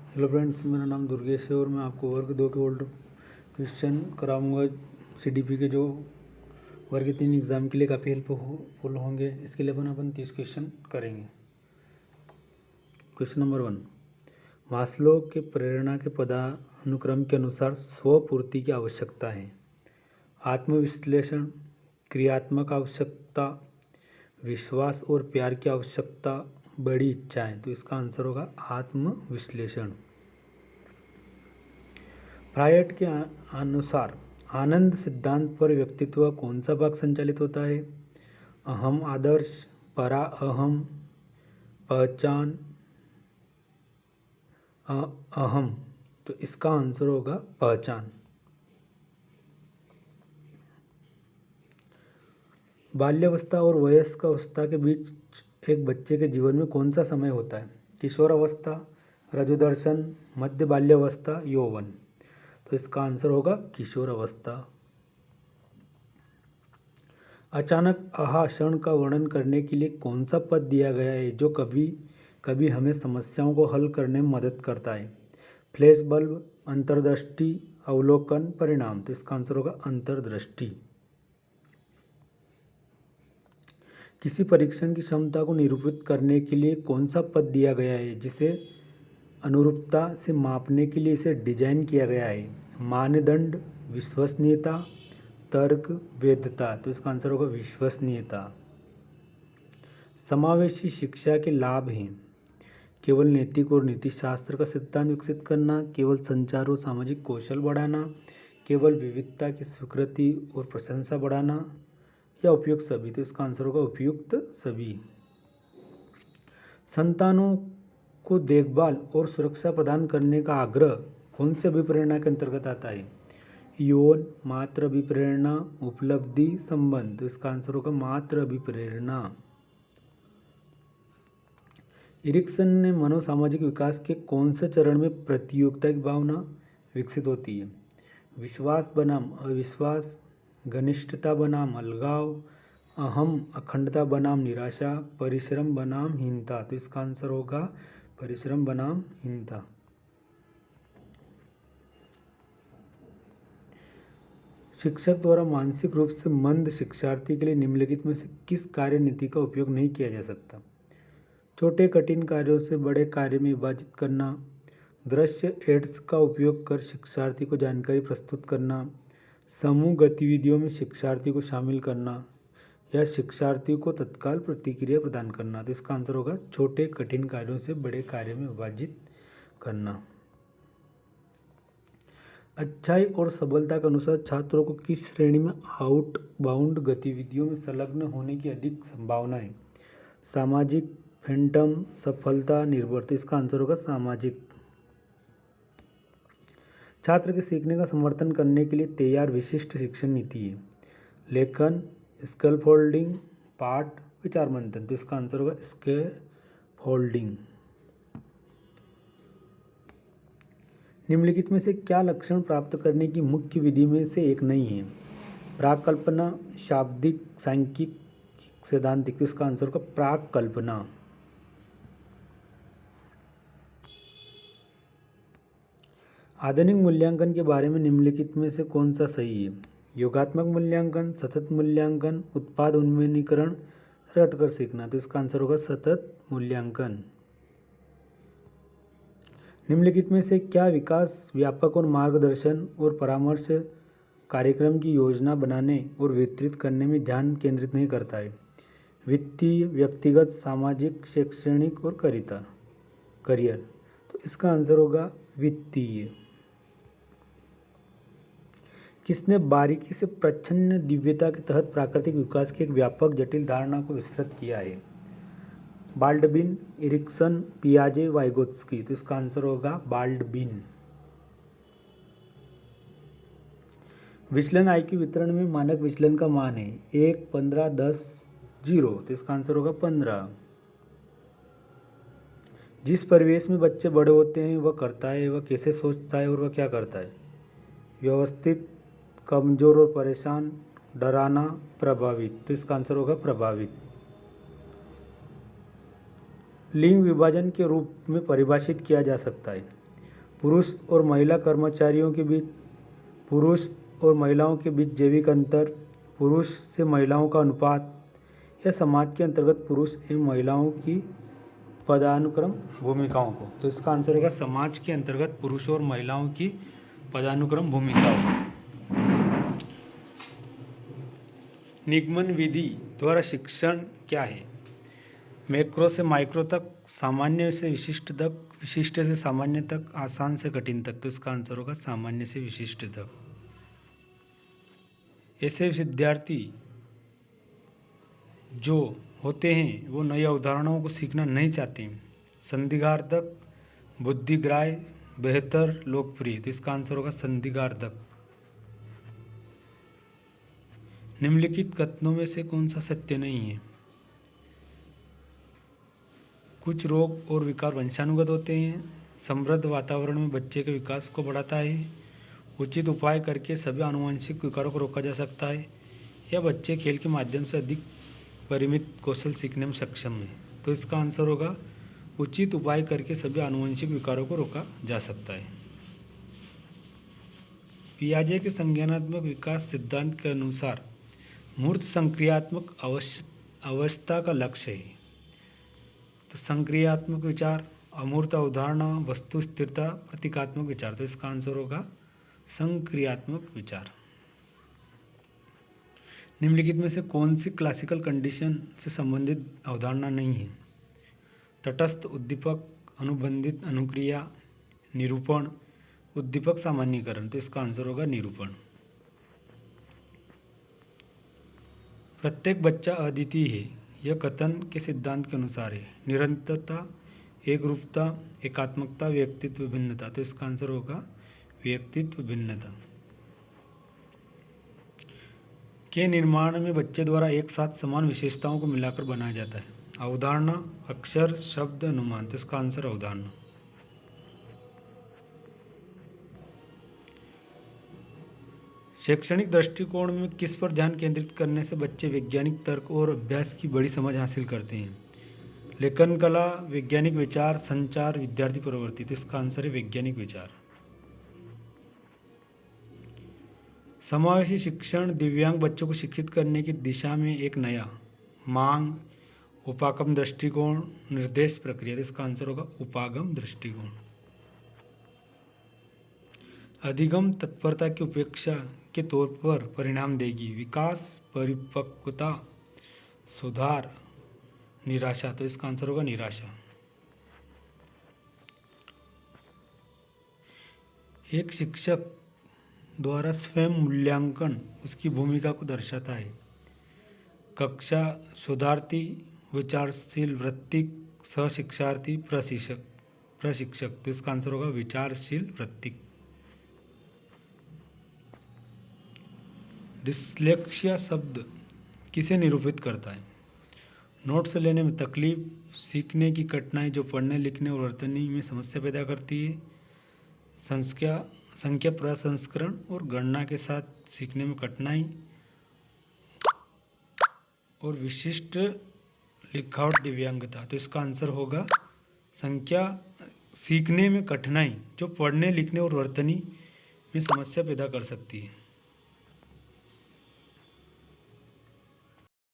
Hello friends, मेरा नाम दुर्गेश है और मैं आपको वर्ग 2 के ओल्ड क्वेश्चन कराऊंगा। सीडीपी के जो वर्ग 3 एग्ज़ाम के लिए काफ़ी हेल्पफुल होंगे। इसके लिए अपन 30 क्वेश्चन करेंगे। क्वेश्चन नंबर 1, मास्लो के प्रेरणा के पदानुक्रम के अनुसार स्वपूर्ति की आवश्यकता है। आत्मविश्लेषण, क्रियात्मक आवश्यकता, विश्वास और प्यार की आवश्यकता, बड़ी इच्छाएं। तो इसका आंसर होगा आत्मविश्लेषण। फ्रायड के अनुसार आनंद सिद्धांत पर व्यक्तित्व कौन सा भाग संचालित होता है? अहम, आदर्श, परा अहम, पहचान, अहम। तो इसका आंसर होगा पहचान। बाल्यावस्था और वयस्क अवस्था के बीच एक बच्चे के जीवन में कौन सा समय होता है? किशोरावस्था, रजोदर्शन, मध्य बाल्यावस्था, यौवन। तो इसका आंसर होगा किशोरावस्था। अचानक आहा क्षण का वर्णन करने के लिए कौन सा पद दिया गया है जो कभी कभी हमें समस्याओं को हल करने में मदद करता है? फ्लैश बल्ब, अंतर्दृष्टि, अवलोकन, परिणाम। तो इसका आंसर होगा अंतर्दृष्टि। किसी परीक्षण की क्षमता को निरूपित करने के लिए कौन सा पद दिया गया है जिसे अनुरूपता से मापने के लिए इसे डिजाइन किया गया है? मानदंड, विश्वसनीयता, तर्क, वैधता। तो इसका आंसर होगा विश्वसनीयता। समावेशी शिक्षा के लाभ हैं: केवल नैतिक और नीतिशास्त्र का सिद्धांत विकसित करना, केवल संचार और सामाजिक कौशल बढ़ाना, केवल विविधता की स्वीकृति और प्रशंसा बढ़ाना, या उपयुक्त सभी। तो इसका आंसर होगा उपयुक्त सभी। संतानों को देखभाल और सुरक्षा प्रदान करने का आग्रह कौन से अभिप्रेरणा के अंतर्गत आता है? यौन, मातृ अभिप्रेरणा, उपलब्धि, संबंध। तो इसका आंसर होगा मातृ अभिप्रेरणा। एरिक्सन ने मनोसामाजिक विकास के कौन से चरण में प्रतियोगिता की भावना विकसित होती है? विश्वास बनाम अविश्वास, घनिष्ठता बनाम अलगाव, अहम अखंडता बनाम निराशा, परिश्रम बनाम हीनता। तो इसका आंसर होगा परिश्रम बनाम हीनता। शिक्षक द्वारा मानसिक रूप से मंद शिक्षार्थी के लिए निम्नलिखित में से किस कार्य नीति का उपयोग नहीं किया जा सकता? छोटे कठिन कार्यों से बड़े कार्य में विभाजित करना, दृश्य एड्स का उपयोग कर शिक्षार्थी को जानकारी प्रस्तुत करना, समूह गतिविधियों में शिक्षार्थी को शामिल करना, या शिक्षार्थी को तत्काल प्रतिक्रिया प्रदान करना। तो इसका आंसर होगा छोटे कठिन कार्यों से बड़े कार्य में विभाजित करना। अच्छाई और सबलता के अनुसार छात्रों को किस श्रेणी में आउटबाउंड गतिविधियों में संलग्न होने की अधिक संभावना है? सामाजिक, फैंटम, सफलता, निर्भर। तो इसका आंसर होगा सामाजिक। छात्र के सीखने का समर्थन करने के लिए तैयार विशिष्ट शिक्षण नीति है: लेखन, स्कैफोल्डिंग, पाठ, विचार मंथन। तो इसका आंसर होगा स्कैफोल्डिंग। निम्नलिखित में से क्या लक्षण प्राप्त करने की मुख्य विधि में से एक नहीं है? प्राक कल्पना, शाब्दिक, सांख्यिक, सैद्धांतिक। तो इसका आंसर होगा प्राक कल्पना। आधुनिक मूल्यांकन के बारे में निम्नलिखित में से कौन सा सही है? योगात्मक मूल्यांकन, सतत मूल्यांकन, उत्पाद उन्मुखीकरण, रटकर सीखना। तो इसका आंसर होगा सतत मूल्यांकन। निम्नलिखित में से क्या विकास व्यापक और मार्गदर्शन और परामर्श कार्यक्रम की योजना बनाने और वितरित करने में ध्यान केंद्रित नहीं करता है? वित्तीय, व्यक्तिगत, सामाजिक, शैक्षणिक और करियर। तो इसका आंसर होगा वित्तीय। किसने बारीकी से प्रच्छन्न दिव्यता के तहत प्राकृतिक विकास की एक व्यापक जटिल धारणा को विस्तृत किया है? बाल्डबिन, एरिक्सन, पियाजे, वाइगोत्स्की। तो इसका आंसर होगा बाल्डबिन। विचलन आईक्यू वितरण में मानक विचलन का मान है 1, 15, 10, 0। तो इसका आंसर होगा 15। जिस परिवेश में बच्चे बड़े होते हैं वह करता है, वह कैसे सोचता है और वह क्या करता है? व्यवस्थित, कमजोर और परेशान, डराना, प्रभावित। तो इसका आंसर होगा प्रभावित। लिंग विभाजन के रूप में परिभाषित किया जा सकता है: पुरुष और महिला कर्मचारियों के बीच, पुरुष और महिलाओं के बीच जैविक अंतर, पुरुष से महिलाओं का अनुपात, या समाज के अंतर्गत पुरुष एवं महिलाओं की पदानुक्रम भूमिकाओं को। तो इसका आंसर होगा समाज के अंतर्गत पुरुषों और महिलाओं की पदानुक्रम भूमिकाओं। निगमन विधि द्वारा शिक्षण क्या है? मैक्रो से माइक्रो तक, सामान्य से विशिष्ट तक, विशिष्ट से सामान्य तक, आसान से कठिन तक। तो इसका आंसर होगा सामान्य से विशिष्ट तक। ऐसे विद्यार्थी जो होते हैं वो नई अवधारणाओं को सीखना नहीं चाहते हैं। संदिग्धार्थक, बुद्धिग्राह्य, बेहतर, लोकप्रिय। तो इसका आंसर होगा संदिग्धार्थक। निम्नलिखित कथनों में से कौन सा सत्य नहीं है? कुछ रोग और विकार वंशानुगत होते हैं। समृद्ध वातावरण में बच्चे के विकास को बढ़ाता है। उचित उपाय करके सभी आनुवंशिक विकारों को रोका जा सकता है। या बच्चे खेल के माध्यम से अधिक परिमित कौशल सीखने में सक्षम है। तो इसका आंसर होगा उचित उपाय करके सभी आनुवंशिक विकारों को रोका जा सकता है। पियाजे के संज्ञानात्मक विकास सिद्धांत के अनुसार मूर्त संक्रियात्मक अवस्था का लक्ष्य है। तो संक्रियात्मक विचार, अमूर्त अवधारणा, वस्तु स्थिरता, प्रतीकात्मक विचार। तो इसका आंसर होगा संक्रियात्मक विचार। निम्नलिखित में से कौन सी क्लासिकल कंडीशन से संबंधित अवधारणा नहीं है? तटस्थ उद्दीपक, अनुबंधित अनुक्रिया, निरूपण, उद्दीपक सामान्यीकरण। तो इसका आंसर होगा निरूपण। प्रत्येक बच्चा अद्वितीय है, यह कथन के सिद्धांत के अनुसार है। निरंतरता, एकरूपता, एकात्मकता, व्यक्तित्व भिन्नता। तो इसका आंसर होगा व्यक्तित्व भिन्नता। के निर्माण में बच्चे द्वारा एक साथ समान विशेषताओं को मिलाकर बनाया जाता है। अवधारणा, अक्षर, शब्द, अनुमान। तो इसका आंसर अवधारणा। शैक्षणिक दृष्टिकोण में किस पर ध्यान केंद्रित करने से बच्चे वैज्ञानिक तर्क और अभ्यास की बड़ी समझ हासिल करते हैं? लेखन कला, वैज्ञानिक विचार, संचार, विद्यार्थी प्रवृत्ति। तो इसका आंसर है वैज्ञानिक विचार। समावेशी शिक्षण दिव्यांग बच्चों को शिक्षित करने की दिशा में एक नया मांग, उपागम दृष्टिकोण, निर्देश प्रक्रिया। तो इसका आंसर होगा उपागम दृष्टिकोण। अधिगम तत्परता की उपेक्षा के तौर पर परिणाम देगी। विकास, परिपक्वता, सुधार, निराशा। तो इसका आंसर होगा निराशा। एक शिक्षक द्वारा स्वयं मूल्यांकन उसकी भूमिका को दर्शाता है। कक्षा, शोधार्थी, विचारशील वृत्तिक, सहशिक्षार्थी, प्रशिक्षक। तो इसका आंसर होगा विचारशील वृत्तिक। डिस्लेक्सिया शब्द किसे निरूपित करता है? नोट्स लेने में तकलीफ, सीखने की कठिनाई जो पढ़ने, लिखने और वर्तनी में समस्या पैदा करती है, संख्या प्रसंस्करण और गणना के साथ सीखने में कठिनाई, और विशिष्ट लिखावट दिव्यांगता। तो इसका आंसर होगा संख्या सीखने में कठिनाई जो पढ़ने, लिखने और वर्तनी में समस्या पैदा कर सकती है।